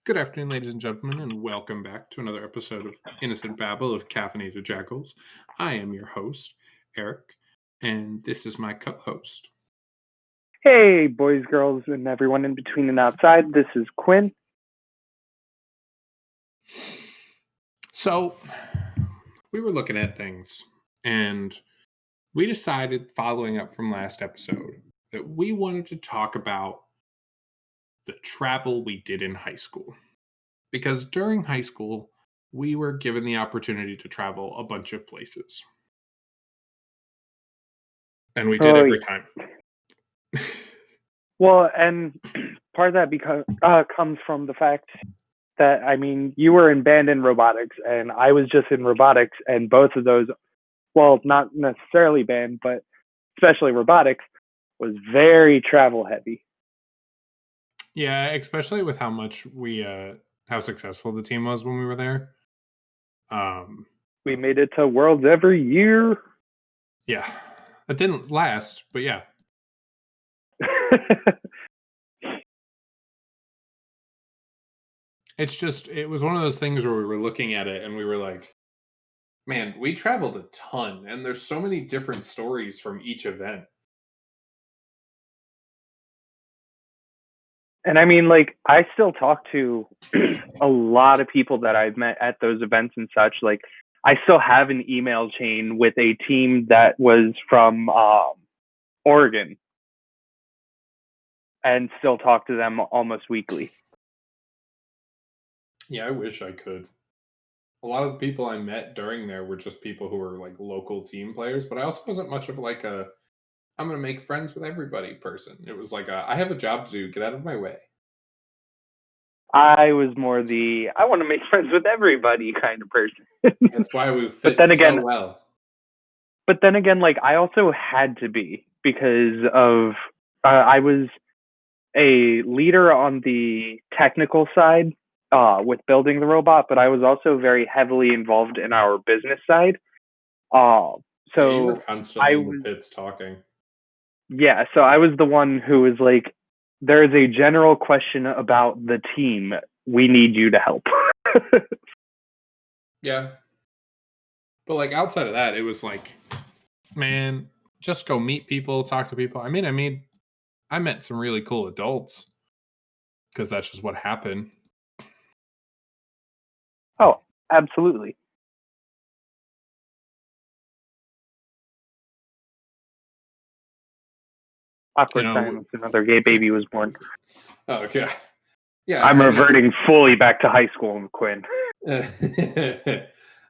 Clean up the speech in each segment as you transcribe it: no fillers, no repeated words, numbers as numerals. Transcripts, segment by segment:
Good afternoon, ladies and gentlemen, and welcome back to another episode of Innocent Babble of Caffeinated Jackals. I am your host, Eric, and this is my co-host. Hey, boys, girls, and everyone in between and outside. This is Quinn. So, we were looking at things, and we decided, following up from last episode, that we wanted to talk about the travel we did in high school. Because during high school, we were given the opportunity to travel a bunch of places. And we did every time. Well, and part of that comes from the fact that, you were in band and robotics, and I was just in robotics, and both of those, well, not necessarily band, but especially robotics, was very travel heavy. Yeah, especially with how much how successful the team was when we were there. We made it to Worlds every year. Yeah, it didn't last, but yeah. It was one of those things where we were looking at it and we were like, man, we traveled a ton and there's so many different stories from each event. And I still talk to a lot of people that I've met at those events and such. Like, I still have an email chain with a team that was from Oregon and still talk to them almost weekly. Yeah, I wish I could. A lot of the people I met during there were just people who were like local team players, but I also wasn't much of like I'm going to make friends with everybody person. It was like I have a job to do, get out of my way. I was more the I want to make friends with everybody kind of person. That's why we fit so well. But then again, like, I also had to be because of I was a leader on the technical side with building the robot, but I was also very heavily involved in our business side. So you were constantly in the pits talking. Yeah, so I was the one who was like, there is a general question about the team. We need you to help. Yeah. But like outside of that, it was like, man, just go meet people, talk to people. I met some really cool adults because that's just what happened. Oh, absolutely. Awkward silence. Another gay baby was born. Oh, okay. Yeah. I'm reverting fully back to high school, Quinn.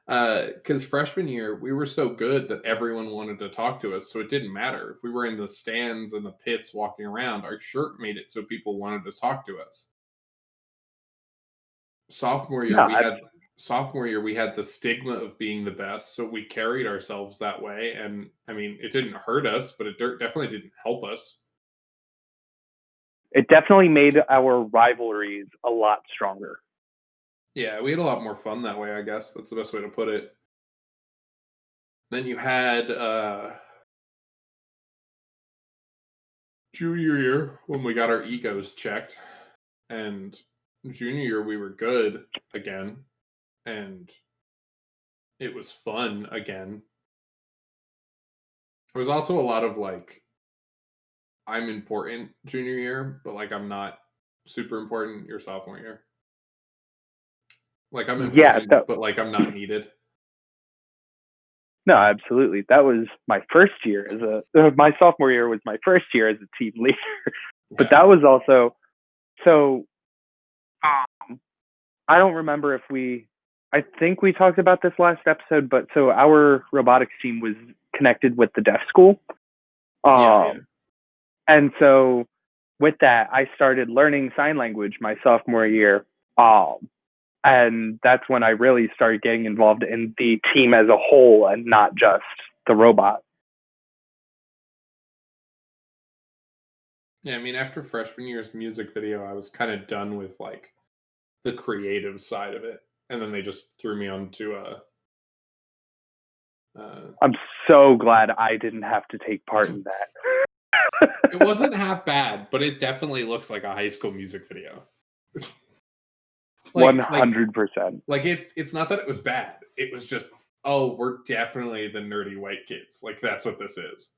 Because freshman year, we were so good that everyone wanted to talk to us. So it didn't matter. If we were in the stands and the pits walking around, our shirt made it so people wanted to talk to us. Sophomore year, we had the stigma of being the best. So we carried ourselves that way. And it didn't hurt us, but it definitely didn't help us. It definitely made our rivalries a lot stronger. Yeah, we had a lot more fun that way, I guess. That's the best way to put it. Then you had junior year when we got our egos checked. And junior year, we were good again. And it was fun again. There was also a lot of like, I'm important junior year, but like I'm not super important your sophomore year. Like I'm important, but like I'm not needed. No, absolutely. That was my first year my sophomore year was my first year as a team leader. But that was also I don't remember if I think we talked about this last episode, but so our robotics team was connected with the deaf school. And so with that, I started learning sign language my sophomore year. And that's when I really started getting involved in the team as a whole and not just the robot. Yeah, after freshman year's music video, I was kind of done with like the creative side of it. And then they just threw me onto I'm so glad I didn't have to take part in that. It wasn't half bad, but it definitely looks like a high school music video. Like 100%. like it's not that it was bad. It was just, oh, we're definitely the nerdy white kids. Like that's what this is.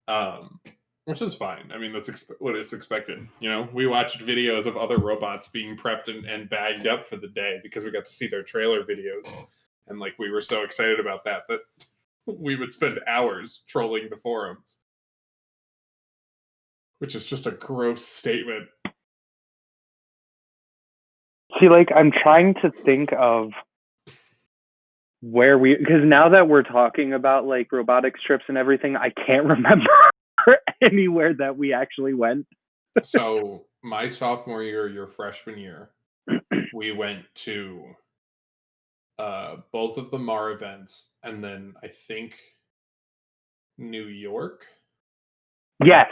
Um, which is fine. I mean, that's what it's expected. You know, we watched videos of other robots being prepped and bagged up for the day because we got to see their trailer videos, and like we were so excited about that we would spend hours trolling the forums, which is just a gross statement. See, like, I'm trying to think of because now that we're talking about like robotics trips and everything, I can't remember anywhere that we actually went. So my sophomore year, your freshman year, we went to both of the Mar events, and then I think New York. Yes,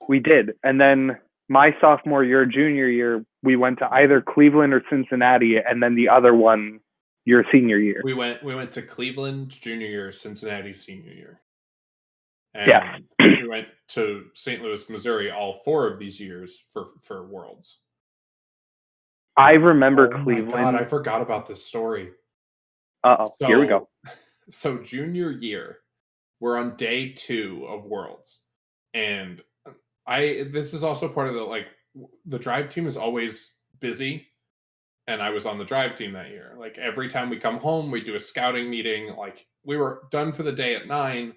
we did. And then my sophomore year, junior year, we went to either Cleveland or Cincinnati, and then the other one your senior year. We went to Cleveland junior year, Cincinnati senior year, Yeah. and we went to St. Louis, Missouri, all 4 of these years for Worlds. I remember Oh my god, I Cleveland. forgot about this story. Here we go. So junior year, we're on day 2 of Worlds, and this is also part of the drive team is always busy, and I was on the drive team that year. Like every time we come home, we do a scouting meeting. Like we were done for the day at 9.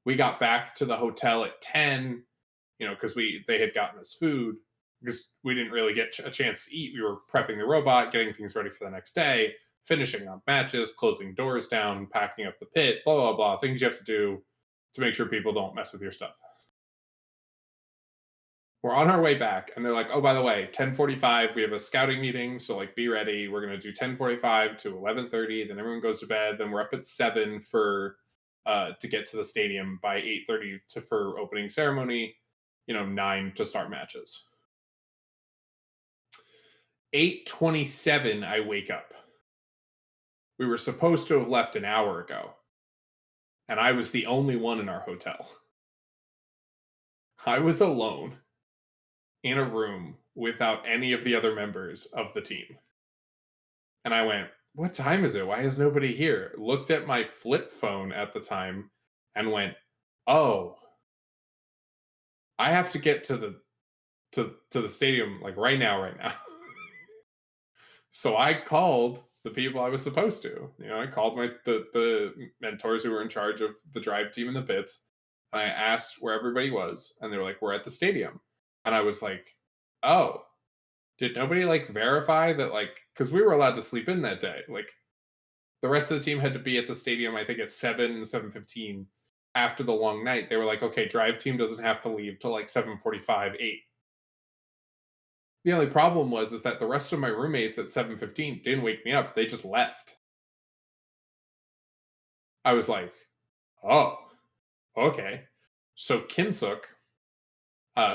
We got back to the hotel at 10, because they had gotten us food because we didn't really get a chance to eat. We were prepping the robot, getting things ready for the next day, finishing up matches, closing doors down, packing up the pit, blah, blah, blah. Things you have to do to make sure people don't mess with your stuff. We're on our way back, and they're like, oh, by the way, 10:45, we have a scouting meeting, so like be ready. We're going to do 10:45 to 11:30, then everyone goes to bed, then we're up at 7 for to get to the stadium by 8:30 for opening ceremony, 9 to start matches. 8:27, I wake up. We were supposed to have left an hour ago, and I was the only one in our hotel. I was alone in a room without any of the other members of the team. And I went, what time is it? Why is nobody here? Looked at my flip phone at the time and went, oh, I have to get to the stadium like right now. So I called the people I was supposed to. I called the mentors who were in charge of the drive team in the pits, and I asked where everybody was, and they were like, we're at the stadium. And I was like, oh, did nobody verify that, because we were allowed to sleep in that day. The rest of the team had to be at the stadium, I think at 7:15 after the long night. They were like, okay, drive team doesn't have to leave till 7:45, 8. The only problem is that the rest of my roommates at 7:15 didn't wake me up. They just left. I was like, oh, okay. So Kinsuk,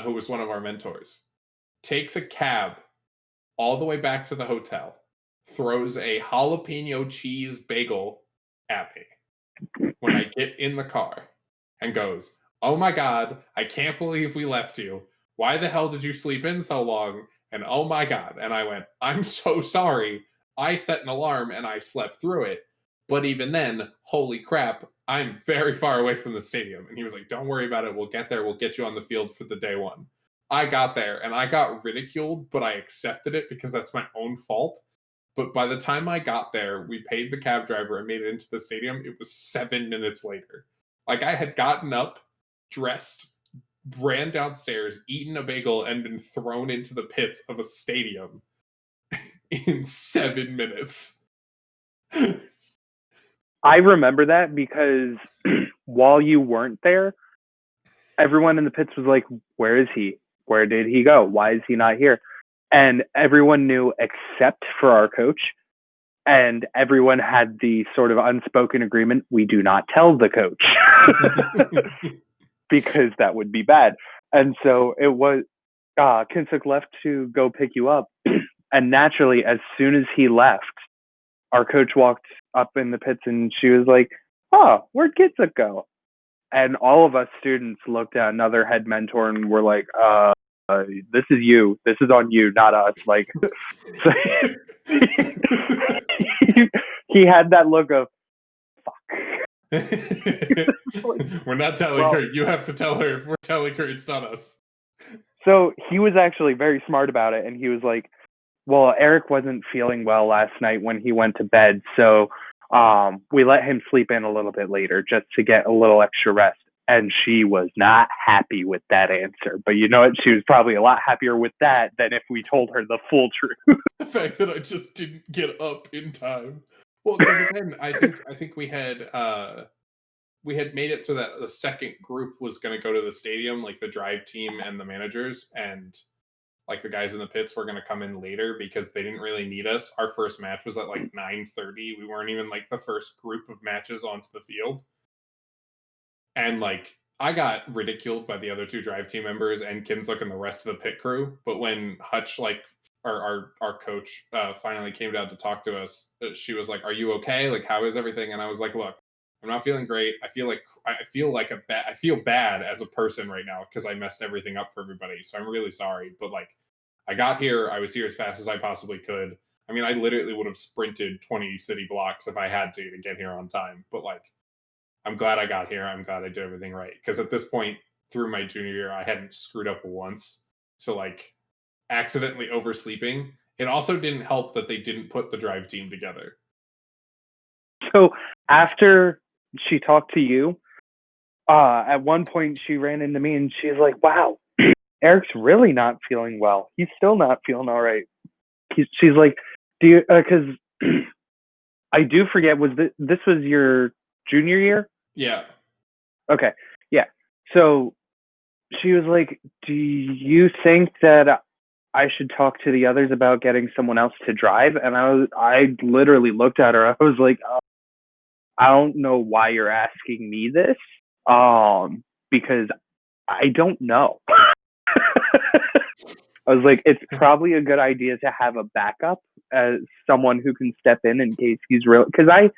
who was one of our mentors, takes a cab all the way back to the hotel, throws a jalapeno cheese bagel at me when I get in the car, and goes, oh my god, I can't believe we left you. Why the hell did you sleep in so long? And oh my god. And I went, I'm so sorry. I set an alarm and I slept through it. But even then, holy crap, I'm very far away from the stadium. And he was like, don't worry about it. We'll get there. We'll get you on the field for the day 1. I got there and I got ridiculed, but I accepted it because that's my own fault. But by the time I got there, we paid the cab driver and made it into the stadium. It was 7 minutes later. I had gotten up, dressed, ran downstairs, eaten a bagel, and been thrown into the pits of a stadium in 7 minutes. I remember that because while you weren't there, everyone in the pits was like, where is he? Where did he go? Why is he not here? And everyone knew except for our coach. And everyone had the sort of unspoken agreement, we do not tell the coach because that would be bad. And so it was, Kinsuk left to go pick you up. And naturally, as soon as he left, our coach walked up in the pits and she was like, oh, where'd Kinsuk go? And all of us students looked at another head mentor and were like, this is you. This is on you, not us. Like, so he had that look of, fuck. We're not telling her. You have to tell her. If we're telling her, it's not us. So he was actually very smart about it, and he was like, well, Eric wasn't feeling well last night when he went to bed, so we let him sleep in a little bit later just to get a little extra rest. And she was not happy with that answer. But you know what? She was probably a lot happier with that than if we told her the full truth. The fact that I just didn't get up in time. Well, because again, I think we had made it so that the second group was going to go to the stadium, like the drive team and the managers, and like the guys in the pits were going to come in later because they didn't really need us. Our first match was at like 9:30. We weren't even like the first group of matches onto the field. And like I got ridiculed by the other two drive team members and Kinslook and the rest of the pit crew. But when Hutch, like our coach, finally came down to talk to us, she was like, "Are you okay? Like, how is everything?" And I was like, "Look, I'm not feeling great. I feel bad as a person right now because I messed everything up for everybody. So I'm really sorry. But like, I got here. I was here as fast as I possibly could. I mean, I literally would have sprinted 20 city blocks if I had to get here on time. But like, I'm glad I got here. I'm glad I did everything right. Because at this point, through my junior year, I hadn't screwed up once. So like accidentally oversleeping. It also didn't help that they didn't put the drive team together. So after she talked to you, at one point she ran into me and she's like, wow, Eric's really not feeling well. He's still not feeling all right. She's like, do you, because I do forget, this was your junior year? Yeah. Okay. Yeah. So she was like, do you think that I should talk to the others about getting someone else to drive? And I literally looked at her. I was like, I don't know why you're asking me this. Because I don't know. I was like, it's probably a good idea to have a backup as someone who can step in case he's real. Because I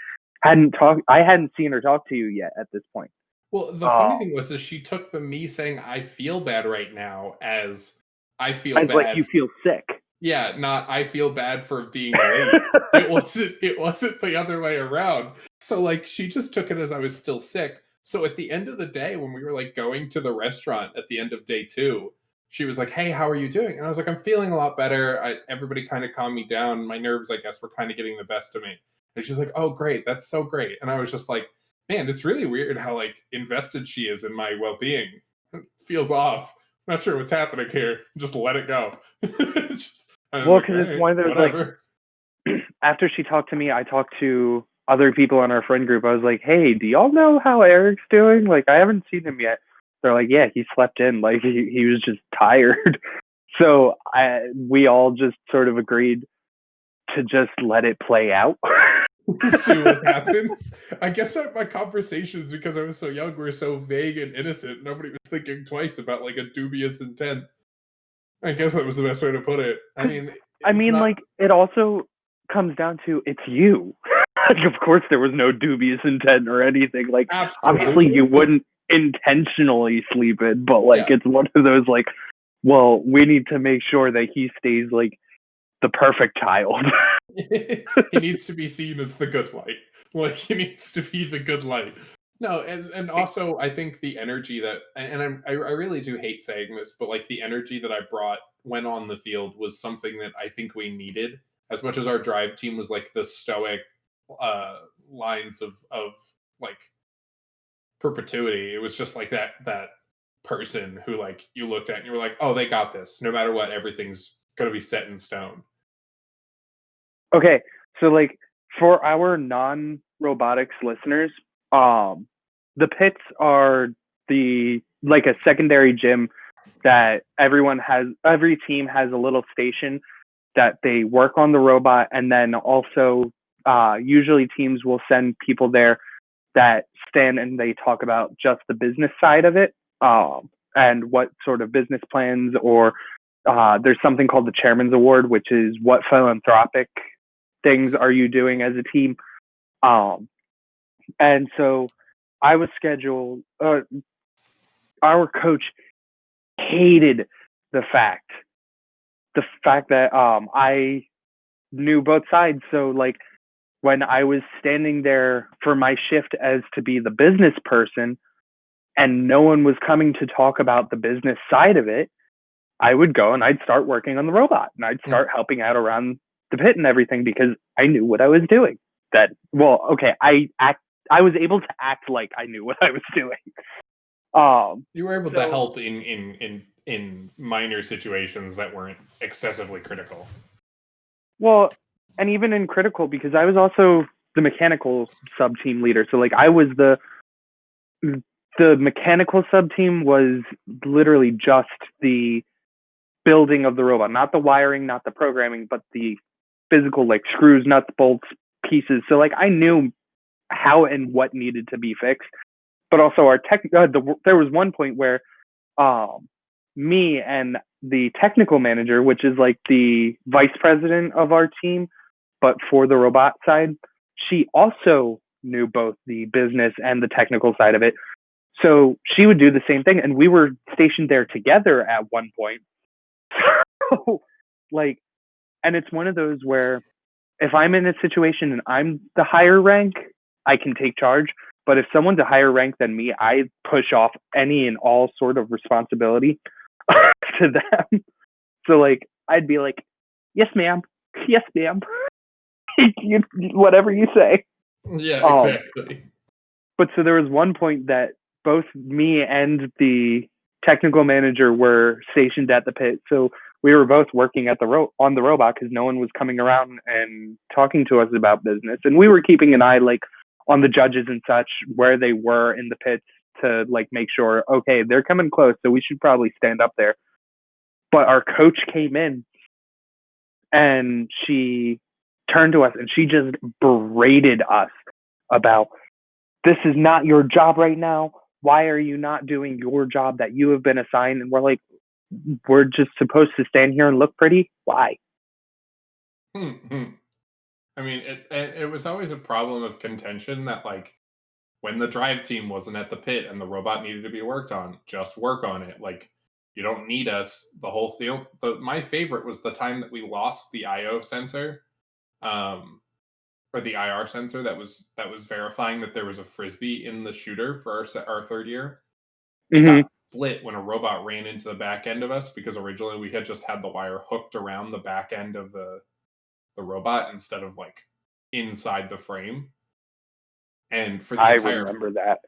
hadn't seen her talk to you yet at this point. Well, the funny thing was, is she took me saying I feel bad right now as I feel bad. Like you feel sick. Yeah, not I feel bad for being late. It wasn't the other way around. So like she just took it as I was still sick. So at the end of the day, when we were like going to the restaurant at the end of day 2, she was like, "Hey, how are you doing?" And I was like, "I'm feeling a lot better. Everybody kind of calmed me down. My nerves, I guess, were kind of getting the best of me." And she's like, "Oh, great. That's so great." And I was just like, "Man, it's really weird how like invested she is in my well-being. It feels off. I'm not sure what's happening here. Just let it go." Well, because it's one of those whatever. Like, after she talked to me, I talked to other people in our friend group. I was like, "Hey, do y'all know how Eric's doing? Like, I haven't seen him yet." They're like, "Yeah, he slept in. Like, he was just tired." So we all just sort of agreed to just let it play out. See what happens. I guess my conversations, because I was so young, were so vague and innocent. Nobody was thinking twice about like a dubious intent. I guess that was the best way to put it. I mean, like it also comes down to it's you. Like, of course, there was no dubious intent or anything. Like, absolutely. Obviously, you wouldn't intentionally sleep in, but like it's one of those like, well, we need to make sure that he stays like the perfect child. He needs to be seen as the good light. Like he needs to be the good light. No, and also I think the energy that, and I really do hate saying this, but like the energy that I brought when on the field was something that I think we needed. As much as our drive team was like the stoic lines of like perpetuity, it was just like that person who like you looked at and you were like, oh, they got this. No matter what, everything's gonna be set in stone. Okay, so like for our non-robotics listeners, the pits are like a secondary gym that every team has a little station that they work on the robot, and then also usually teams will send people there that stand and they talk about just the business side of it, and what sort of business plans, or there's something called the Chairman's Award, which is what philanthropic things are you doing as a team. And so I was scheduled, our coach hated the fact that I knew both sides. So like when I was standing there for my shift as to be the business person and no one was coming to talk about the business side of it, I would go and I'd start working on the robot and I'd start helping out around the pit and everything because I knew what I was doing. I was able to act like I knew what I was doing. You were able to help in minor situations that weren't excessively critical. Well, and even in critical, because I was also the mechanical sub team leader. So like I was the mechanical sub team was literally just the building of the robot, not the wiring, not the programming, but the physical like screws, nuts, bolts, pieces. So like I knew how and what needed to be fixed. But also our there was one point where me and the technical manager, which is like the vice president of our team, but for the robot side, she also knew both the business and the technical side of it. So she would do the same thing. And we were stationed there together at one point. So, like, and it's one of those where if I'm in a situation and I'm the higher rank, I can take charge. But if someone's a higher rank than me, I push off any and all sort of responsibility to them. So like I'd be like, "Yes, ma'am. Yes, ma'am. Whatever you say." Yeah, exactly. But so there was one point that both me and the technical manager were stationed at the pit. So we were both working at on the robot because no one was coming around and talking to us about business. And we were keeping an eye like on the judges and such where they were in the pits to like make sure, okay, they're coming close, so we should probably stand up there. But our coach came in and she turned to us and she just berated us about this is not your job right now. Why are you not doing your job that you have been assigned? And we're like, we're just supposed to stand here and look pretty. Why? I mean, it was always a problem of contention that like when the drive team wasn't at the pit and the robot needed to be worked on, just work on it. Like you don't need us. The whole thing. My favorite was the time that we lost the IO sensor, um, or the IR sensor that was verifying that there was a frisbee in the shooter for our third year. It got split when a robot ran into the back end of us because originally we had just had the wire hooked around the back end of the robot instead of like inside the frame. And for the I entire remember that.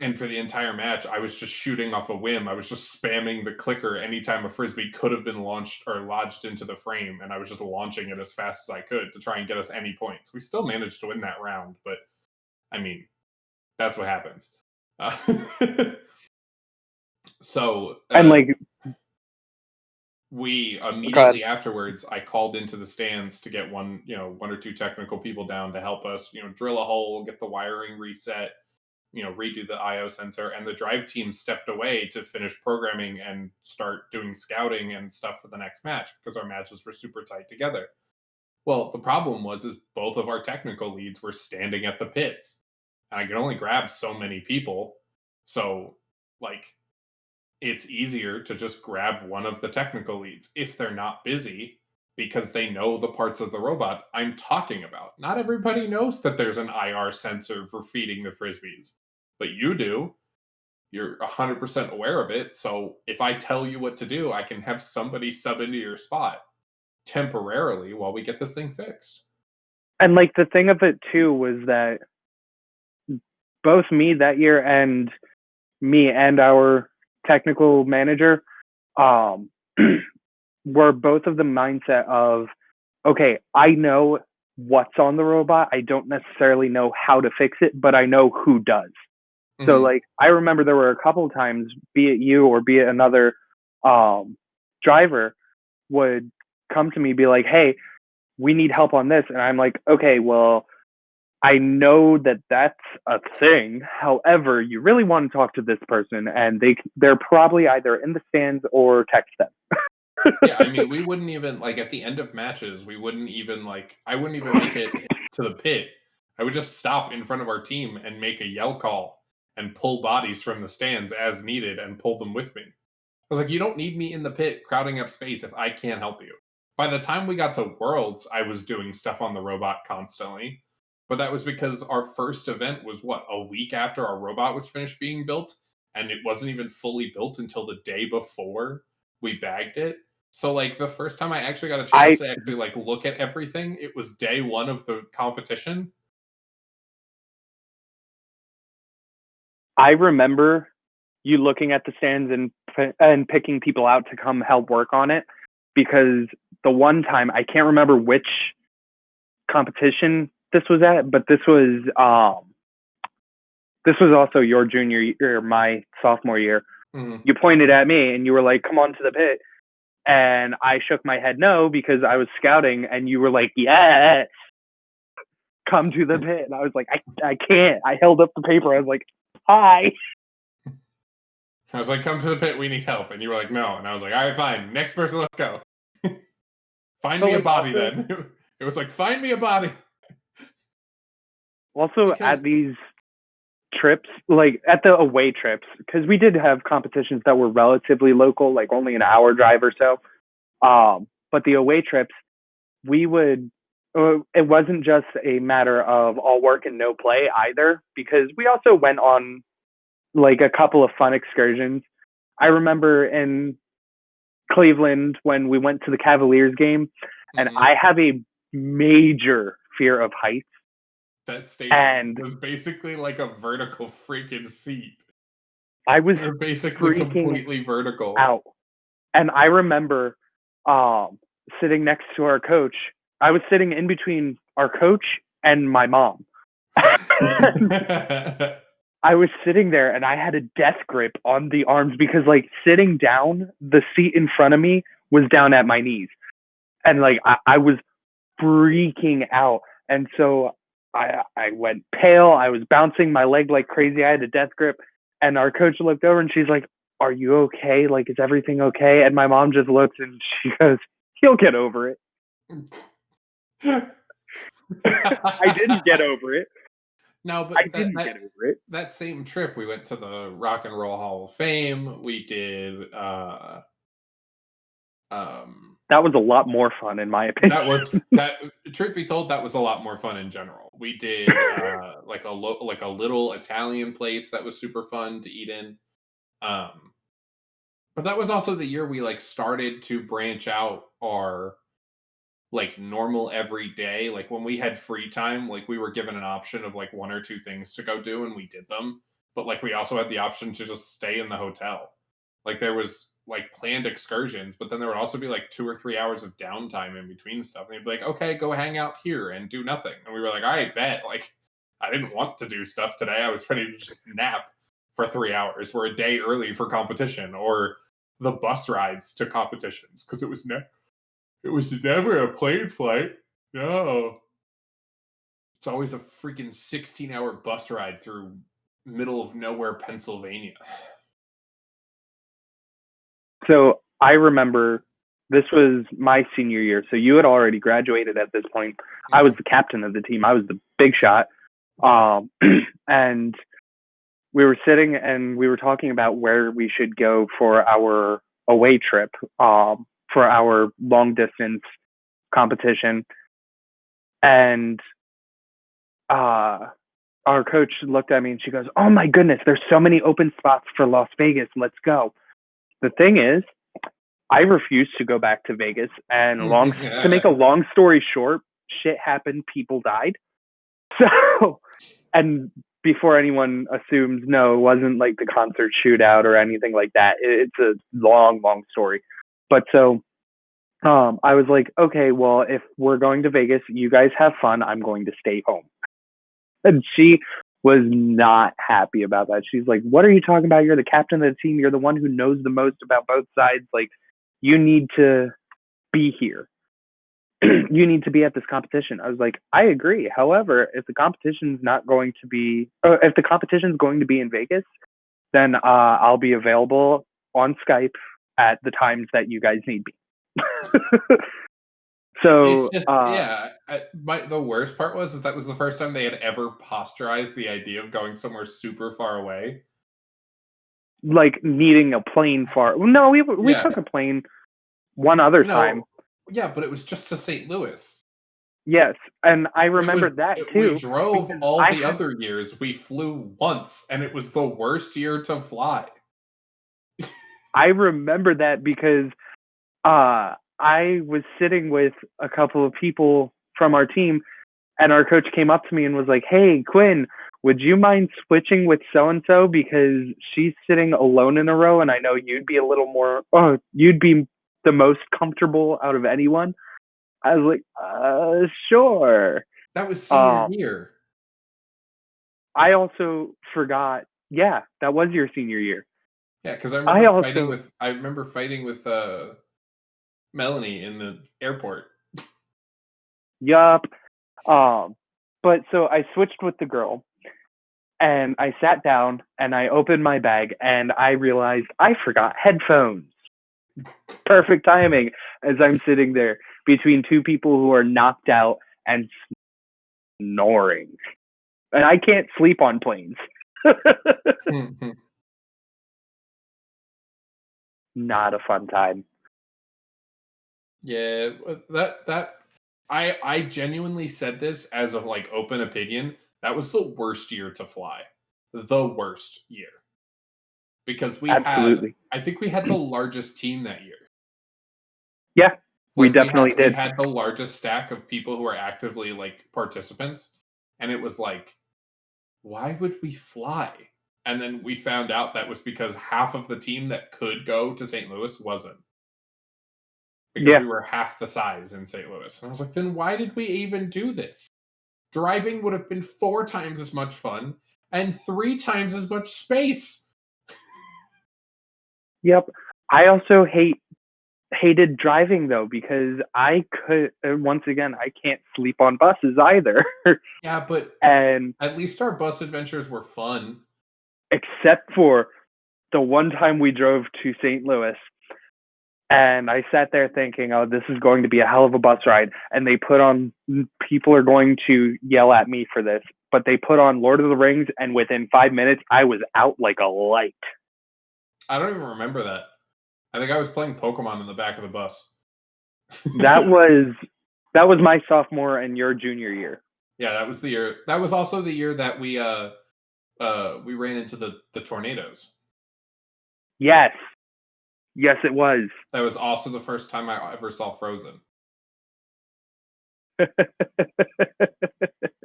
match, I was just shooting off a whim. I was just spamming the clicker anytime a frisbee could have been launched or lodged into the frame, and I was just launching it as fast as I could to try and get us any points. We still managed to win that round, but I mean, that's what happens. And like, we immediately afterwards, I called into the stands to get one or two technical people down to help us, drill a hole, get the wiring reset, redo the IO sensor, and the drive team stepped away to finish programming and start doing scouting and stuff for the next match because our matches were super tight together. Well, the problem is both of our technical leads were standing at the pits, and I could only grab so many people. So, like, it's easier to just grab one of the technical leads if they're not busy because they know the parts of the robot I'm talking about. Not everybody knows that there's an IR sensor for feeding the frisbees, but you do. You're 100% aware of it. So if I tell you what to do, I can have somebody sub into your spot temporarily while we get this thing fixed. And like the thing of it too was that both me that year and me and our technical manager were both of the mindset of, okay, I know what's on the robot. I don't necessarily know how to fix it, but I know who does. So like I remember there were a couple of times, be it you or be it another driver would come to me, be like, hey, we need help on this. And I'm like, okay, well, I know that that's a thing. However, you really want to talk to this person, and they're probably either in the stands or text them. Yeah, I mean, we wouldn't even like at the end of matches, we wouldn't even like I wouldn't even make it to the pit. I would just stop in front of our team and make a yell call and pull bodies from the stands as needed and pull them with me. was like, you don't need me in the pit crowding up space if I can't help you. By the time we got to Worlds, I was doing stuff on the robot constantly. But that was because our first event was what, a week after our robot was finished being built? And it wasn't even fully built until the day before we bagged it. So like the first time I actually got a chance I to actually like look at everything, it was day one of the competition. I remember you looking at the stands and picking people out to come help work on it, because the one time, I can't remember which competition this was at, but this was also your junior year, my sophomore year. Mhm. You pointed at me and you were like, "Come on to the pit." And I shook my head no because I was scouting, and you were like, "Yes, come to the pit." And I was like, I can't. I held up the paper. I was like, "Hi." I was like, come to the pit, we need help. And you were like, no. And I was like, all right, fine. Next person, let's go. Find But me a like body then. It was like, find me a body. also at Because these trips, like at the away trips, because we did have competitions that were relatively local, like only an hour drive or so. But the away trips, we would, it wasn't just a matter of all work and no play either, because we also went on like a couple of fun excursions. I remember in Cleveland when we went to the Cavaliers game, and mhm, I have a major fear of heights. that stadium And was basically like a vertical freaking seat. I was They're basically freaking completely vertical. out. And I remember sitting next to our coach. I was sitting in between our coach and my mom. And I was sitting there and I had a death grip on the arms because, like, sitting down, the seat in front of me was down at my knees. And, like, I was freaking out. And so I went pale. I was bouncing my leg like crazy. I had a death grip. And our coach looked over and she's like, "Are you okay? Like, is everything okay?" And my mom just looks and she goes, "He'll get over it." I didn't get over it. No, I but didn't get over it. that same trip, we went to the Rock and Roll Hall of Fame. We did um That was a lot more fun, in my opinion. that truth be told, that was a lot more fun in general. We did like like a little Italian place that was super fun to eat in. Um but that was also the year we like started to branch out our like normal everyday, like when we had free time, like we were given an option of like one or two things to go do and we did them. But like we also had the option to just stay in the hotel. Like there was like planned excursions, but then there would also be like 2 or 3 hours of downtime in between stuff. And they'd be like, okay, go hang out here and do nothing. And we were like, I bet. Like I didn't want to do stuff today. I was ready to just nap for 3 hours. We're a day early for competition or the bus rides to competitions because it was never a plane flight. No. It's always a freaking 16-hour bus ride through middle of nowhere, Pennsylvania. So I remember this was my senior year. So you had already graduated at this point. I was Mhm. the captain of the team. I was the big shot. Yeah. And we were sitting and we were talking about where we should go for our away trip, for our long distance competition. And uh, our coach looked at me and she goes, "Oh my goodness, there's so many open spots for Las Vegas. Let's go." The thing is, I refused to go back to Vegas. And to make a long story short, shit happened. People died. So, and before anyone assumes, no, it wasn't like the concert shootout or anything like that. It's a long, long story. But so I was like, okay, well, if we're going to Vegas, you guys have fun. I'm going to stay home. And she was not happy about that. She's like, "What are you talking about? You're the captain of the team. You're the one who knows the most about both sides. Like, you need to be here. You need to be at this competition." I was like, "I agree. However, if the competition's not going to be, if the competition's going to be in Vegas, then I'll be available on Skype at the times that you guys need me." It's So just yeah. The worst part was is that was the first time they had ever posturized the idea of going somewhere super far away. like needing a plane far. No, we Yeah. took a plane one other time. No. Yeah, but it was just to St. Louis. Yes, and I It was remember that we too drove because all the other years. We flew once, and it was the worst year to fly. I remember that because I was sitting with a couple of people from our team, and our coach came up to me and was like, "Hey, Quinn, would you mind switching with so and so because she's sitting alone in a row, and I know you'd be a little more, you'd be the most comfortable out of anyone." I was like, sure. That was senior Um, year. I also forgot. Yeah, that was your senior year. Yeah, because I I remember fighting also, with Melanie in the airport. yup. Um, but so I switched with the girl, and I sat down and I opened my bag and I realized I forgot headphones. Perfect timing as I'm sitting there between two people who are knocked out and snoring. And I can't sleep on planes. Not a fun time. Yeah, that I genuinely said this as a like open opinion. That was the worst year to fly. The worst year. Because Absolutely. I think we had the largest team that year. Yeah, we Like definitely we did. had the largest stack of people who are actively like participants, and it was like, why would we fly? And then we found out that was because half of the team that could go to St. Louis wasn't, because Yeah. we were half the size in St. Louis. And I was like, then why did we even do this? Driving would have been 4 times as much fun and 3 times as much space. Yep. I also hated driving though because I could once again I can't sleep on buses either. Yeah, but And at least our bus adventures were fun. except for the one time we drove to St. Louis and I sat there thinking, "Oh, this is going to be a hell of a bus ride." And they put on people are going to yell at me for this, but they put on Lord of the Rings and within 5 minutes I was out like a light. I don't even remember that. I think I was playing Pokemon in the back of the bus. That was that was my sophomore and your junior year. Yeah, that was the year. That was also the year that we ran into the tornadoes. Yes. Yes, it was. That was also the first time I ever saw Frozen.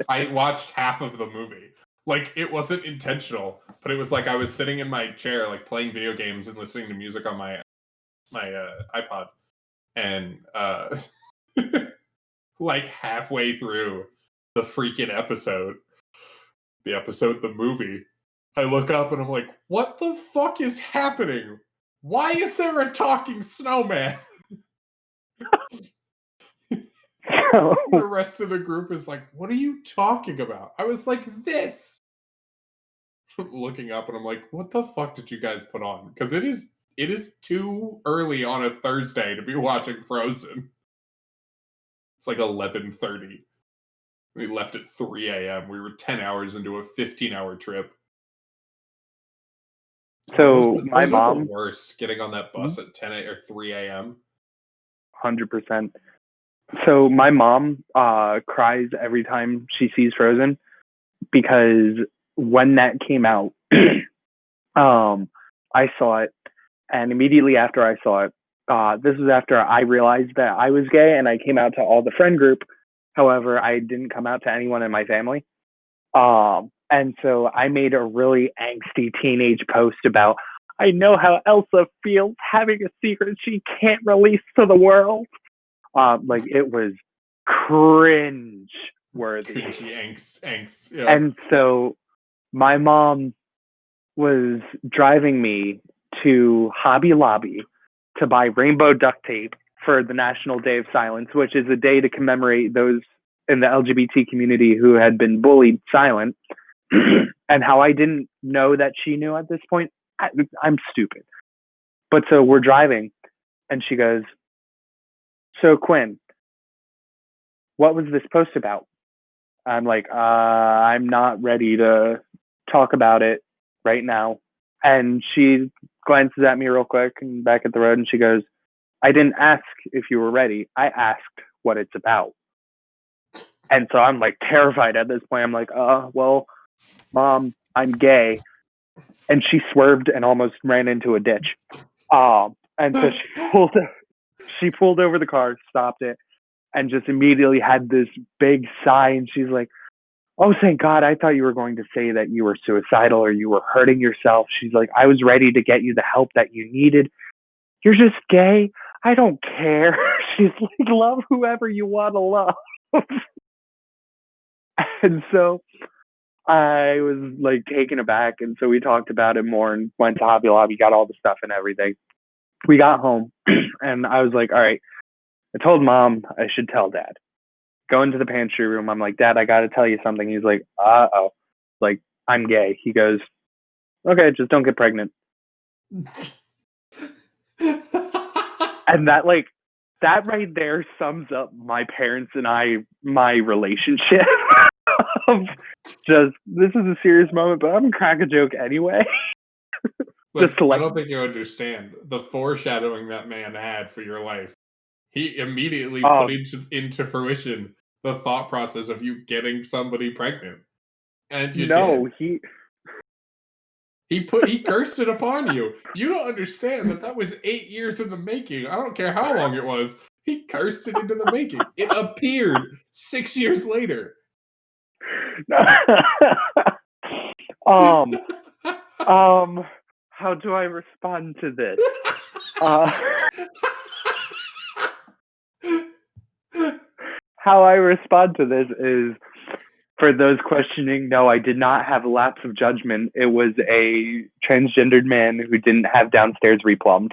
I watched half of the movie. Like it wasn't intentional, but it was like I was sitting in my chair, like playing video games and listening to music on my iPod, and like halfway through the freaking episode, the movie, I look up and I'm like, "What the fuck is happening? Why is there a talking snowman?" The rest of the group is like, "What are you talking about?" I was like, "This." Looking up and I'm like, "What the fuck did you guys put on?" Because it is too early on a Thursday to be watching Frozen. It's like 11:30. We left at 3 a.m. We were 10 hours into a 15-hour trip. Oh, So my those are the mom, worst. Getting on that bus at 10 or 3 a.m. 100%. So my mom cries every time she sees Frozen because when that came out, I saw it, and immediately after I saw it, this was after I realized that I was gay, and I came out to all the friend group. However, I didn't come out to anyone in my family. And so I made a really angsty teenage post about, I know how Elsa feels having a secret she can't release to the world. Like it was cringe worthy. Cringy angst. Yeah. And so my mom was driving me to Hobby Lobby to buy rainbow duct tape for the National Day of Silence, which is a day to commemorate those in the LGBT community who had been bullied silent. And how I didn't know that she knew at this point, I'm stupid. But so we're driving, and she goes, "So Quinn, what was this post about?" I'm like, I'm not ready to talk about it right now. And she glances at me real quick and back at the road, and she goes, I didn't ask if you were ready. I asked what it's about. And so I'm like terrified at this point. I'm like, well, Mom, I'm gay. And she swerved and almost ran into a ditch. And so she pulled over the car, stopped it, and just immediately had this big sigh. And she's like, oh, thank God. I thought you were going to say that you were suicidal or you were hurting yourself. She's like, I was ready to get you the help that you needed. You're just gay. I don't care. She's like, love whoever you want to love. And so I was like taken aback. And so we talked about it more and went to Hobby Lobby, got all the stuff and everything. We got home and I was like, all right, I told Mom I should tell Dad. Go into the pantry room. I'm like, Dad, I got to tell you something. He's like, uh-oh. Like, I'm gay. He goes, okay, just don't get pregnant. And that right there sums up my parents and my relationship. Just, this is a serious moment, but I'm going to crack a joke anyway. Look, I don't think you understand the foreshadowing that man had for your life. He immediately put into fruition the thought process of you getting somebody pregnant. And you did. He cursed it upon you. You don't understand that was 8 years in the making. I don't care how long it was. He cursed it into the making. It appeared 6 years later. How do I respond to this? How I respond to this is, for those questioning, no, I did not have a lapse of judgment. It was a transgendered man who didn't have downstairs replumbed.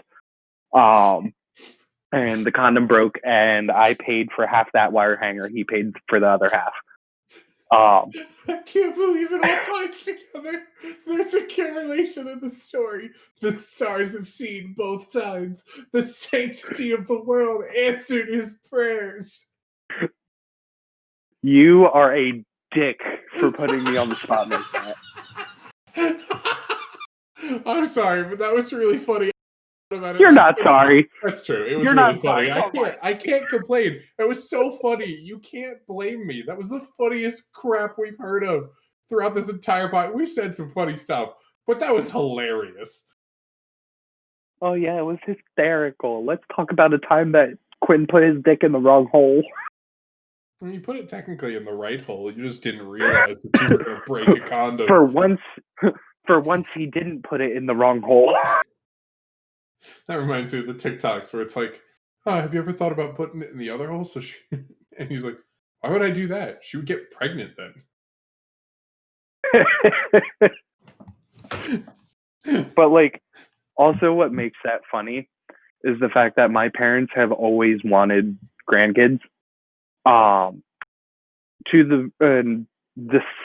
And the condom broke, and I paid for half that wire hanger. He paid for the other half. I can't believe it all ties together. There's a correlation in the story. The stars have seen both sides. The sanctity of the world answered his prayers. You are a dick for putting me on the spot like that. I'm sorry, but that was really funny. You're not sorry. That's true. It was really funny. I can't complain. That was so funny. You can't blame me. That was the funniest crap we've heard of throughout this entire podcast. We said some funny stuff, but that was hilarious. Oh yeah, it was hysterical. Let's talk about a time that Quinn put his dick in the wrong hole. I mean, you put it technically in the right hole. You just didn't realize that you were going to break a condom. For once, he didn't put it in the wrong hole. That reminds me of the TikToks where it's like, oh, have you ever thought about putting it in the other hole? And he's like, why would I do that? She would get pregnant then. But also what makes that funny is the fact that my parents have always wanted grandkids. The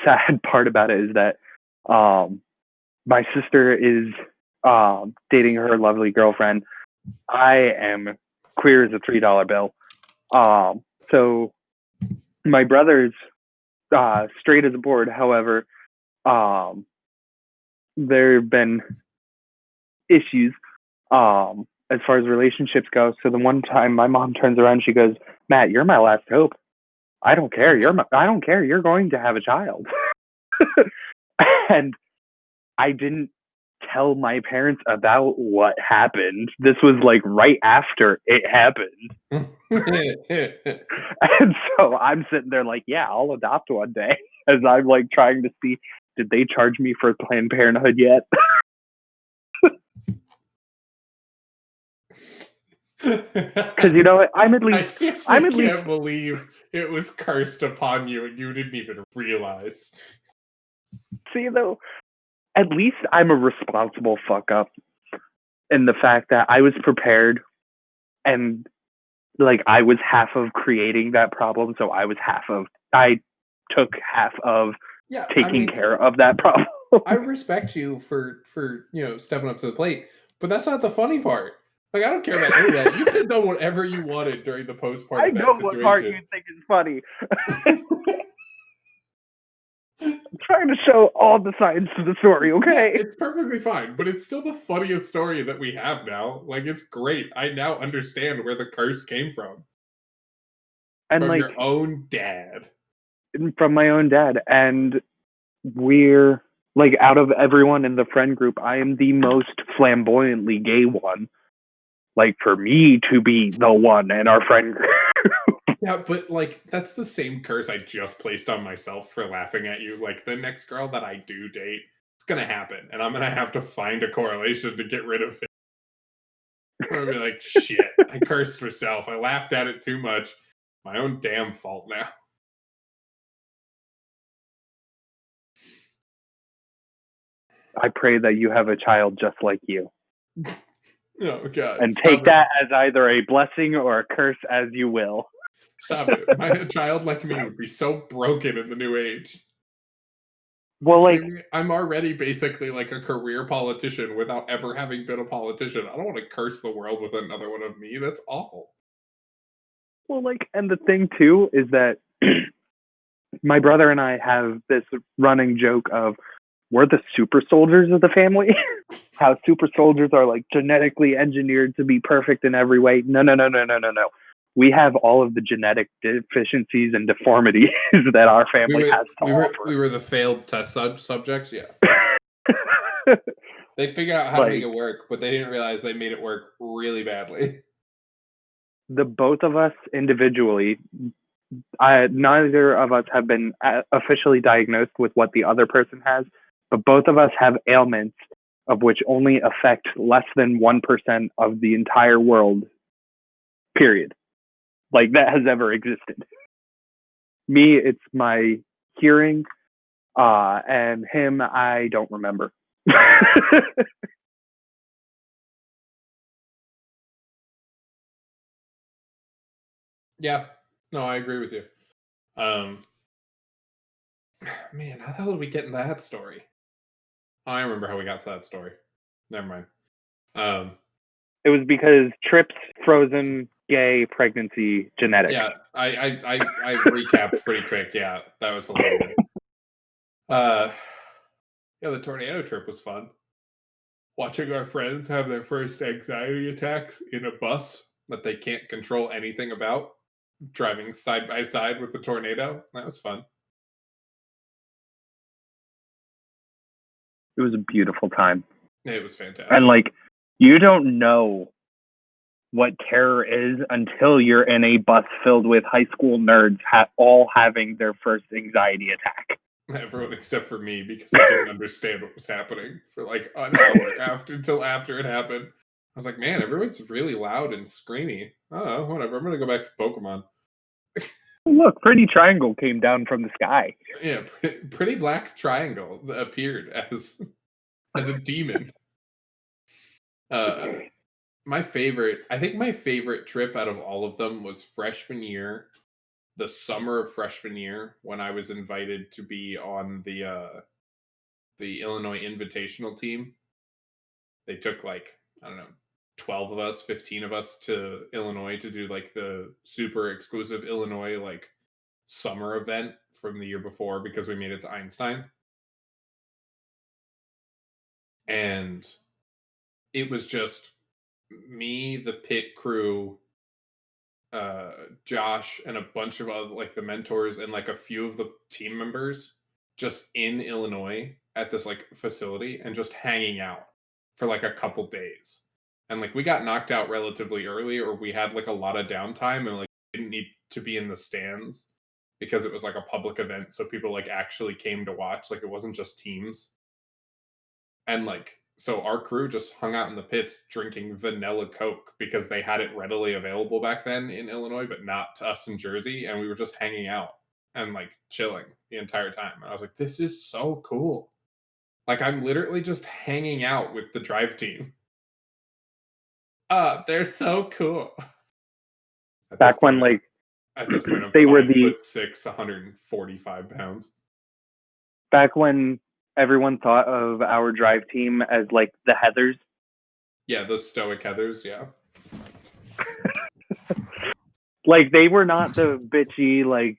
sad part about it is that my sister is dating her lovely girlfriend. I am queer as a $3 bill. So my brother's straight as a board. However, there have been issues as far as relationships go. So the one time my mom turns around, she goes, Matt, you're my last hope. I don't care. I don't care. You're going to have a child. And I didn't tell my parents about what happened. This was right after it happened. And so I'm sitting there yeah, I'll adopt one day, as I'm trying to see, did they charge me for Planned Parenthood yet? Because you know what, I can't believe it was cursed upon you and you didn't even realize. See, though, at least I'm a responsible fuck up in the fact that I was prepared and I was half of creating that problem, so I took half of taking care of that problem. I respect you for stepping up to the plate, but that's not the funny part. I don't care about any of that. You could have done whatever you wanted during the postpartum. I know what part you think is funny. I'm trying to show all the sides to the story, Yeah, okay? it's perfectly fine, but it's still the funniest story that we have now. Like, it's great. I now understand where the curse came And from like your own dad. from my own dad. And we're like, out of everyone in the friend group, I am the most flamboyantly gay one. Like, for me to be the one in our friend group. Yeah, but like that's the same curse I just placed on myself for laughing at you. Like the next girl that I do date, it's gonna happen, and I'm gonna have to find a correlation to get rid of it. I'm gonna be like, shit, I cursed myself. I laughed at it too much. My own damn fault now. I pray that you have a child just like you. Oh god, And stop take it. that as either a blessing or a curse as you will. Stop it. A child like me would be so broken in the new age. You Well, like, kidding me? I'm already basically like a career politician without ever having been a politician. I don't want to curse the world with another one of me. That's awful. and the thing too is that my brother and I have this running joke of we're the super soldiers of the family. How super soldiers are like genetically engineered to be perfect in every way. No, no, no, no, no, no, no. We have all of the genetic deficiencies and deformities that our We family were has to we were we were the failed test subjects. Yeah, offer. they figured out how to make Like, it work, but they didn't realize they made it work really badly. the both of us individually, neither of us have been officially diagnosed with what the other person has, but both of us have ailments of which only affect less than 1% of the entire world, period. Like, that has ever existed. Me, it's my hearing, and him, I don't remember. Yeah, no, I agree with you. Um, man, how the hell did we get in that story? Oh, I remember how we got to that story. Never mind. Um, It was because trips, frozen, gay, pregnancy, genetics. yeah, I recapped pretty quick. Yeah, that was hilarious. Uh, yeah, the tornado trip was fun. Watching our friends have their first anxiety attacks in a bus that they can't control anything about, driving side by side with the tornado. That was fun. It was a beautiful time. It was And fantastic. like, you don't know what terror is until you're in a bus filled with high school nerds all having their first anxiety attack. Everyone except for me because I didn't understand what was happening for like an hour until after it happened. I was like, man, everyone's really loud and screamy. Oh, whatever. I'm gonna go back to Pokemon. Look, pretty triangle came down from the sky. Yeah, pretty black triangle appeared as a demon. Uh, I think my favorite trip out of all of them was freshman year, the summer of freshman year, when I was invited to be on the Illinois Invitational team. They took like, I don't know, 12 of us, 15 of us to Illinois to do like the super exclusive Illinois like summer event from the year before because we made it to Einstein. And it was just me, the pit crew, Josh, and a bunch of other like the mentors and like a few of the team members just in Illinois at this like facility and just hanging out for like a couple days. And like we got knocked out relatively early, or we had like a lot of downtime and like didn't need to be in the stands because it was like a public event. So people like actually came to watch. Like it wasn't just teams. And like, so our crew just hung out in the pits drinking vanilla Coke because they had it readily available back then in Illinois, but not to us in Jersey. And we were just hanging out and like chilling the entire time. And I was like, this is so cool. Like, I'm literally just hanging out with the drive team. They're so cool. At this Back when, point, like, I'm they were 5'6", 145 pounds. back when everyone thought of our drive team as like the Heathers. Yeah, those stoic Heathers. Yeah. Like, they were not the bitchy, like,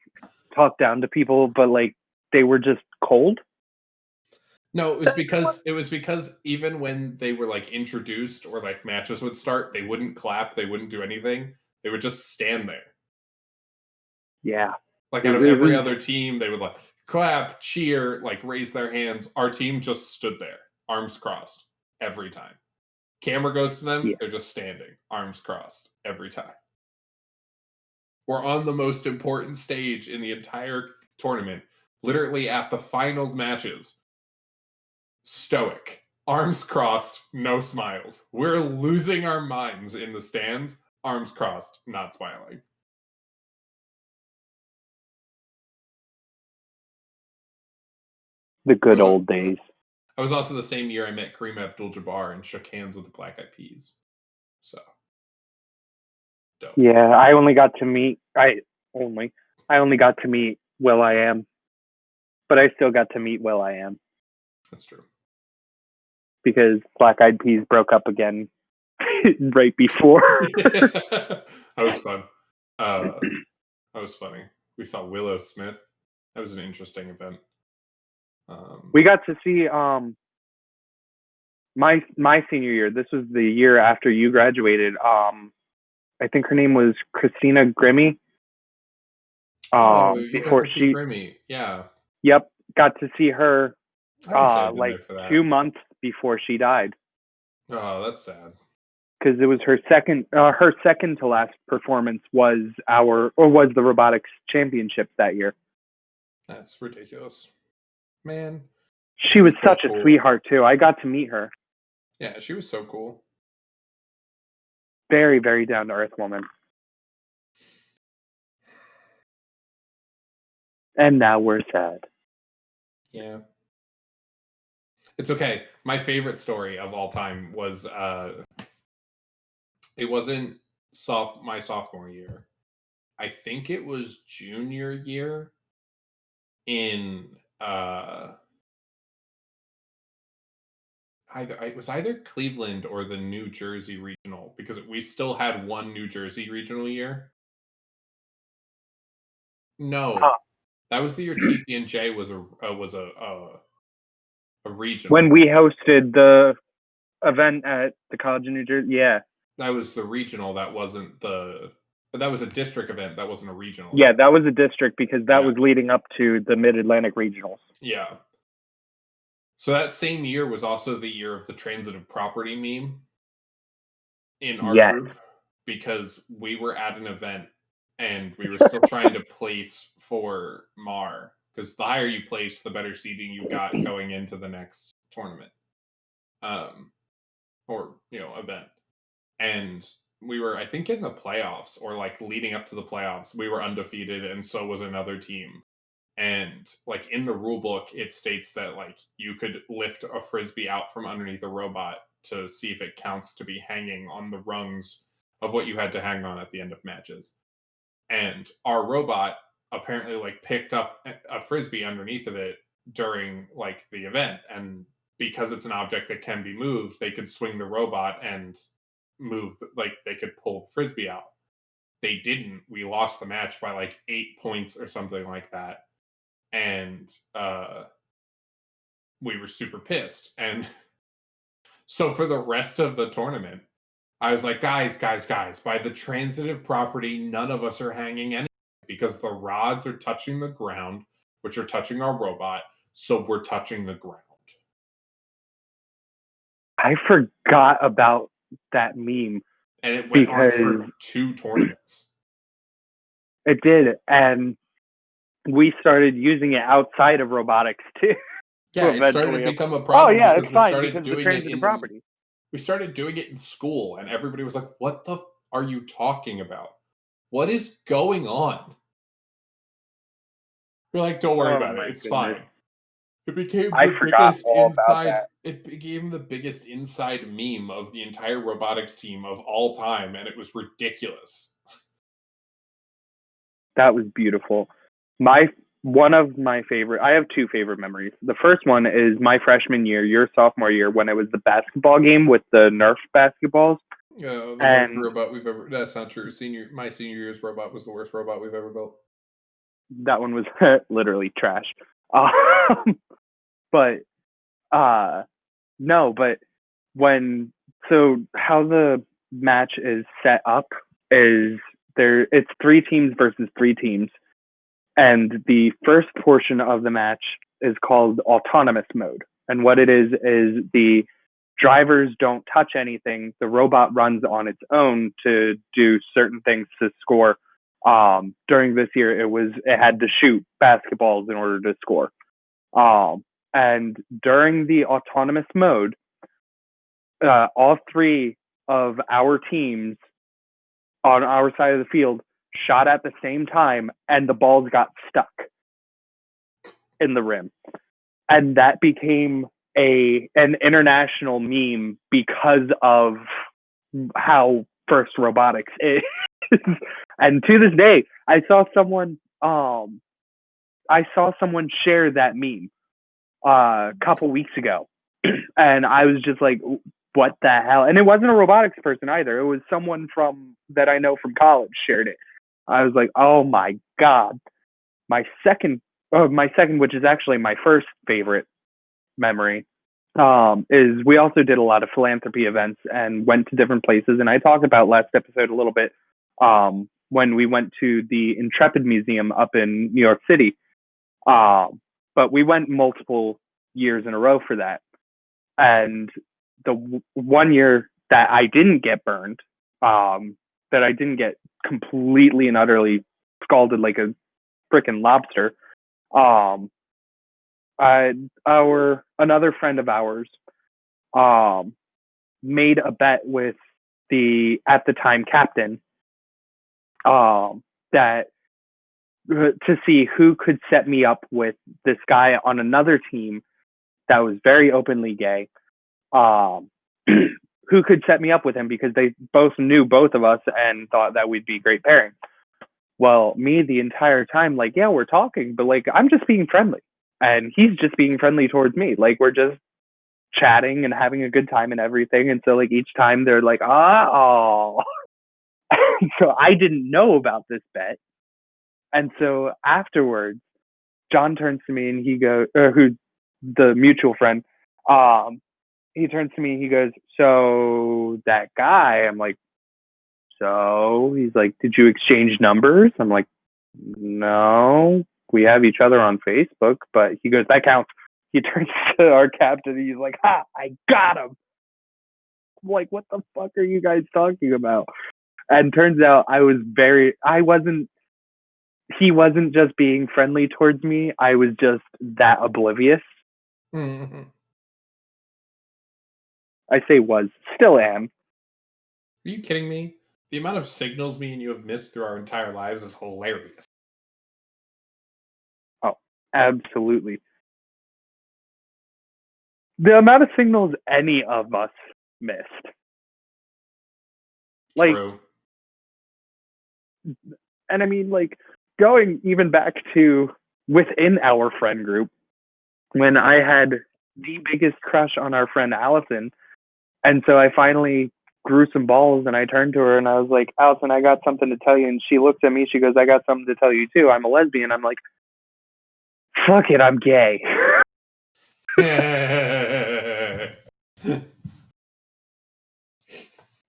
talk down to people, but like, they were just cold? No, it was because even when they were like introduced or like matches would start, they wouldn't clap, they wouldn't do anything. They would just stand there. Yeah. Like It, out of it every was other team, they would like clap, cheer, like raise their hands. Our team just stood there, arms crossed, every time. Camera goes to them, yeah. they're just standing, arms crossed, every time. We're on the most important stage in the entire tournament, literally at the finals matches. Stoic, arms crossed, no smiles. We're losing our minds in the stands, arms crossed, not smiling. The good old days. I was also the same year I met Kareem Abdul-Jabbar and shook hands with the Black Eyed Peas. So, dope. Yeah, I only got to meet Will I Am, but I still got to meet Will I Am That's true. because Black Eyed Peas broke up again right before. That was fun. That was funny. We saw Willow Smith. That was an interesting event. We got to see my senior year. This was the year after you graduated. I think her name was Christina Grimmie. You got Before to see she, Grimmy. Yeah. yep, got to see her I wish I had been like there for that. 2 months before she died Oh, that's sad. because it was her second to last performance was the robotics championships that year. That's ridiculous. Man. She was so such cool. a sweetheart too. I got to meet her. Yeah, she was so cool. Very, very down to earth woman. And now we're sad. Yeah. It's okay. My favorite story of all time was it wasn't my sophomore year. I think it was junior year in it was either Cleveland or the New Jersey regional because we still had one New Jersey regional year. No, that was the year TCNJ was a regional. When we hosted the event at the College of New Jersey, yeah. That was the regional. That wasn't that was a district event. That wasn't a regional. Yeah, event. that was a district because that was leading up to the Mid-Atlantic regionals. Yeah. So that same year was also the year of the transitive property meme in our group because we were at an event and we were still trying to place for MAR because the higher you place, the better seeding you got going into the next tournament, or event. And we were, I think, in the playoffs or like leading up to the playoffs. We were undefeated, and so was another team. And like in the rule book, it states that like you could lift a frisbee out from underneath a robot to see if it counts to be hanging on the rungs of what you had to hang on at the end of matches. And our robot apparently like picked up a frisbee underneath of it during like the event. And because it's an object that can be moved, they could swing the robot and move, like they could pull the frisbee out. They didn't. We lost the match by like 8 points or something like that. And we were super pissed. And so for the rest of the tournament, I was like, guys, by the transitive property, none of us are hanging anything because the rods are touching the ground, which are touching our robot. So we're touching the ground. I forgot about that meme. And it went on for 2 tournaments. It did. And we started using it outside of robotics too. Yeah, it started to become a problem. Oh yeah, it's fine because the transitive property. We started doing it in school, and everybody was like, "What the are you talking about? What is going on?" We're like, "Don't worry about it. It's fine." It became the biggest inside. It became the biggest inside meme of the entire robotics team of all time, and it was ridiculous. That was beautiful. One of my favorite. I have 2 favorite memories. The first one is my freshman year, your sophomore year, when it was the basketball game with the Nerf basketballs. The worst robot we've ever. That's not true. My senior year's robot was the worst robot we've ever built. That one was literally trash. Um, but no, but when so how the match is set up is it's 3 teams versus 3 teams, and the first portion of the match is called autonomous mode. And what it is the drivers don't touch anything. The robot runs on its own to do certain things to score. During this year, it had to shoot basketballs in order to score. And during the autonomous mode, all 3 of our teams on our side of the field shot at the same time, and the balls got stuck in the rim. And that became an international meme because of how First Robotics is. And to this day, I saw someone share that meme a couple weeks ago, and I was just like, what the hell? And it wasn't a robotics person either. It was someone that I know from college shared it. I was like, oh my god. My second, which is actually my first favorite memory, is we also did a lot of philanthropy events and went to different places. And I talked about last episode a little bit, when we went to the Intrepid Museum up in New York City. But we went multiple years in a row for that. And the one year that I didn't get burned, that I didn't get completely and utterly scalded like a freaking lobster, another friend of ours made a bet with the at the time captain, that to see who could set me up with this guy on another team that was very openly gay, who could set me up with him, because they both knew both of us and thought that we'd be great pairing. Well, me the entire time, like, yeah, we're talking, but like, I'm just being friendly, and he's just being friendly towards me. Like, we're just chatting and having a good time and everything. And so like each time they're like, oh. So I didn't know about this bet. And so afterwards, John turns to me and he goes, the mutual friend, he turns to me and he goes, so that guy, I'm like, so he's like, did you exchange numbers? I'm like, no, we have each other on Facebook. But he goes, that counts. He turns to our captain and he's like, ha, I got him. I'm like, what the fuck are you guys talking about? And turns out he wasn't just being friendly towards me. I was just that oblivious. Mm-hmm. I say was, still am. Are you kidding me? The amount of signals me and you have missed through our entire lives is hilarious. Oh, absolutely. The amount of signals any of us missed. Like, True. and I mean, like, going even back to within our friend group, when I had the biggest crush on our friend Allison, and so I finally grew some balls and I turned to her and I was like, Allison, I got something to tell you. And she looked at me, she goes, I got something to tell you too. I'm a lesbian. I'm like, fuck it, I'm gay.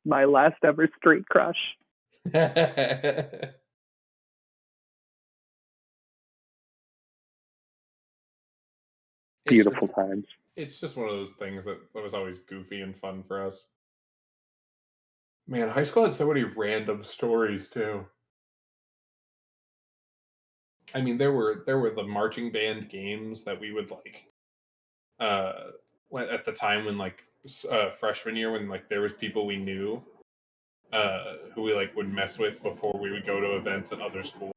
My last ever straight crush. Beautiful times. It's just one of those things that was always goofy and fun for us. Man, high school had so many random stories too. I mean, there were the marching band games that we would like. At the time when like freshman year, when like there was people we knew, who we like would mess with before we would go to events at other schools.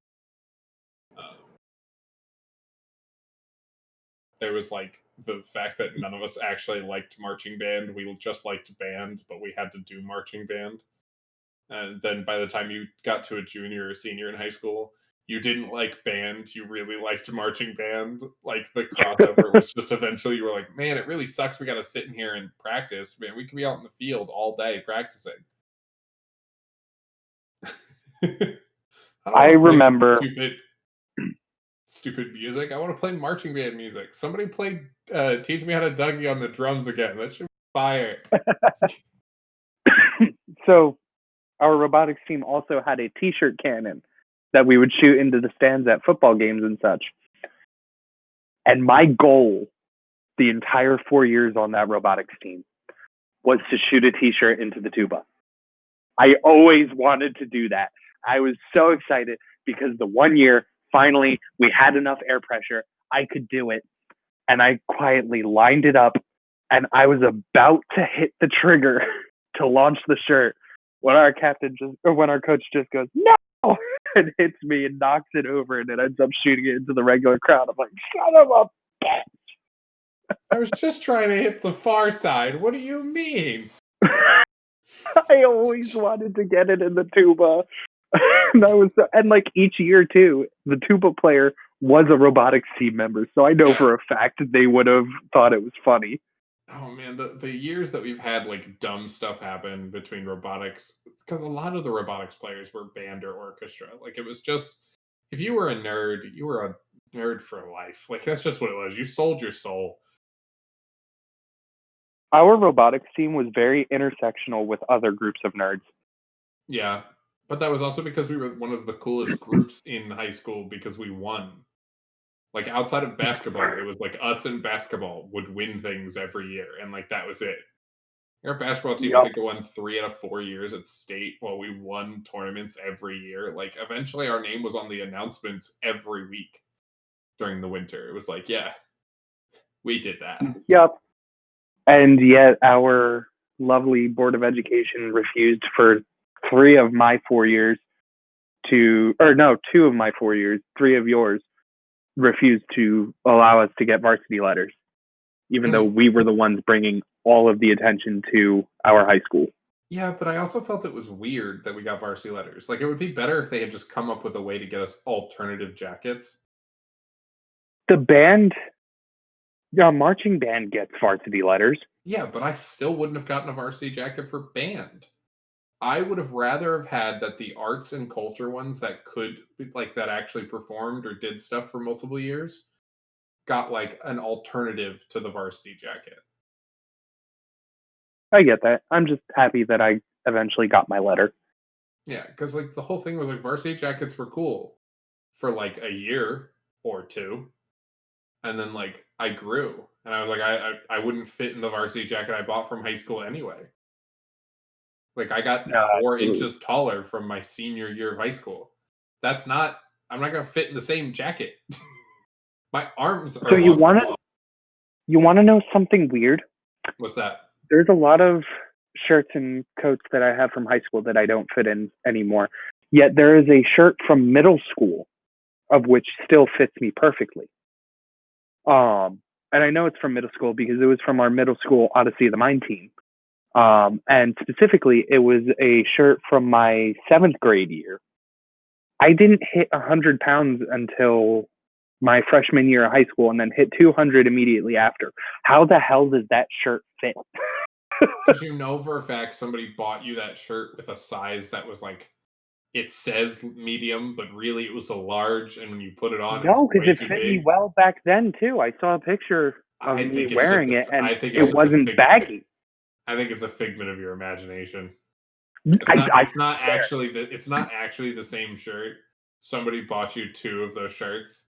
There was like the fact that none of us actually liked marching band. We just liked band, but we had to do marching band. And then by the time you got to a junior or senior in high school, you didn't like band. You really liked marching band. Like the crossover was just eventually you were like, man, it really sucks. We got to sit in here and practice. Man, we could be out in the field all day practicing. I don't I want to play this remember stupid stupid music. I want to play marching band music. Somebody play Teach Me How to Dougie on the drums again. That should be fire. So our robotics team also had a t-shirt cannon that we would shoot into the stands at football games and such. And my goal the entire 4 years on that robotics team was to shoot a t-shirt into the tuba. I always wanted to do that. I was so excited because the 1 year, finally, we had enough air pressure. I could do it. And I quietly lined it up, and I was about to hit the trigger to launch the shirt when our coach just goes, no, and hits me and knocks it over, and it ends up shooting it into the regular crowd. I'm like, shut him up. I was just trying to hit the far side. What do you mean? I always wanted to get it in the tuba. And like each year too, the tuba player was a robotics team member, so I know for a fact they would have thought it was funny. Oh man, the years that we've had like dumb stuff happen between robotics, because a lot of the robotics players were band or orchestra. Like it was just, if you were a nerd, you were a nerd for life. Like that's just what it was. You sold your soul. Our robotics team was very intersectional with other groups of nerds. Yeah, but that was also because we were one of the coolest groups in high school because we won. Like outside of basketball, it was like us and basketball would win things every year, and like that was it. Our basketball team, I Yep. think, won 3 out of 4 years at state while we won tournaments every year. Like, eventually, our name was on the announcements every week during the winter. It was like, yeah, we did that. Yep. And yet our lovely Board of Education refused for 3 of my 4 years 2 of my 4 years, 3 of yours refused to allow us to get varsity letters, even though we were the ones bringing all of the attention to our high school. Yeah, but I also felt it was weird that we got varsity letters. Like, it would be better if they had just come up with a way to get us alternative jackets. The band, marching band gets varsity letters. Yeah, but I still wouldn't have gotten a varsity jacket for band. I would have rather have had that the arts and culture ones that could, like, that actually performed or did stuff for multiple years got like an alternative to the varsity jacket. I get that. I'm just happy that I eventually got my letter. Yeah, because like the whole thing was like varsity jackets were cool for like a year or two, and then like I grew, and I was like, I wouldn't fit in the varsity jacket I bought from high school anyway. Like I got No, 4 inches taller from my senior year of high school. That's not. I'm not gonna fit in the same jacket. My arms are so you long. want to know something weird? What's that? There's a lot of shirts and coats that I have from high school that I don't fit in anymore. Yet there is a shirt from middle school of which still fits me perfectly. And I know it's from middle school because it was from our middle school Odyssey of the Mind team. And specifically, it was a shirt from my 7th grade year. I didn't hit 100 pounds until my freshman year of high school and then hit 200 immediately after. How the hell does that shirt fit? Because you know for a fact somebody bought you that shirt with a size that was like, it says medium, but really it was a large, and when you put it on, it was No, because way it too fit me big. well back then too. I saw a picture of I me think it's just wearing it, and I think it's it just a wasn't baggy. I think it's a figment of your imagination. I It's not actually the same shirt. Somebody bought you 2 of those shirts,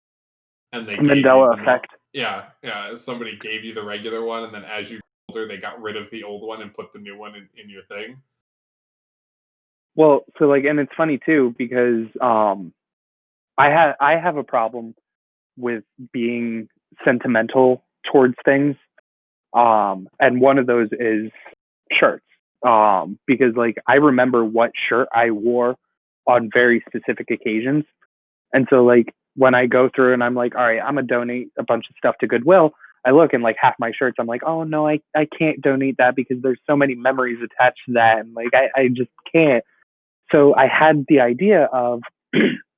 and they gave you Mandela the effect. yeah. Somebody gave you the regular one, and then as you got older, they got rid of the old one and put the new one in your thing. Well, so like, and it's funny too because I have a problem with being sentimental towards things. And one of those is shirts. Because like I remember what shirt I wore on very specific occasions. And so like when I go through and I'm like, all right, I'm gonna donate a bunch of stuff to Goodwill, I look and like half my shirts, I'm like, oh no, I can't donate that because there's so many memories attached to that. And like I just can't. So I had the idea of,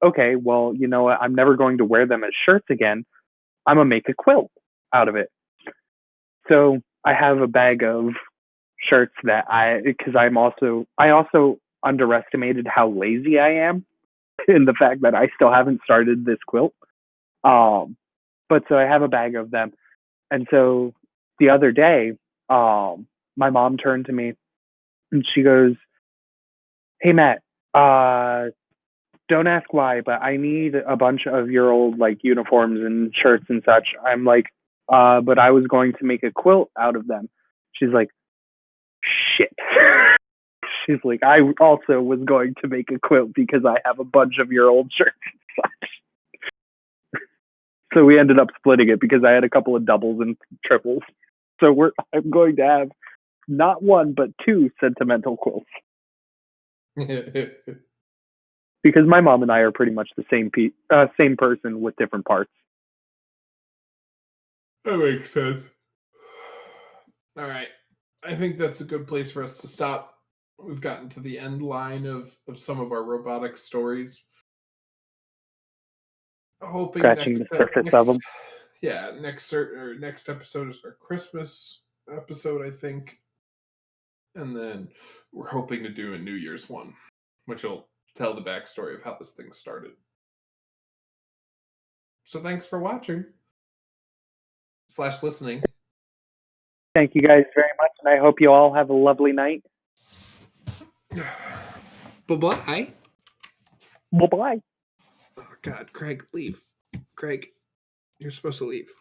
okay, well, you know what? I'm never going to wear them as shirts again. I'm gonna make a quilt out of it. So I have a bag of shirts that because I also underestimated how lazy I am in the fact that I still haven't started this quilt. But so I have a bag of them. And so the other day, my mom turned to me and she goes, "Hey Matt, don't ask why, but I need a bunch of your old like uniforms and shirts and such." I'm like, but I was going to make a quilt out of them. She's like, "Shit." She's like, "I also was going to make a quilt because I have a bunch of your old shirts and such." So we ended up splitting it because I had a couple of doubles and triples. So I'm going to have not one but two sentimental quilts because my mom and I are pretty much the same person with different parts. That makes sense. All right. I think that's a good place for us to stop. We've gotten to the end line of some of our robotic stories. Hoping Scratching the surface of them. next episode is our Christmas episode, I think. And then we're hoping to do a New Year's one, which will tell the backstory of how this thing started. So thanks for watching / listening. Thank you guys very much, and I hope you all have a lovely night. Bye-bye. Bye-bye. Oh, God, Craig, leave. Craig, you're supposed to leave.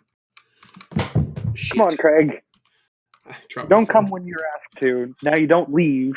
Shit. Come on, Craig. I dropped my Don't phone. come when you're asked to. Now you don't leave.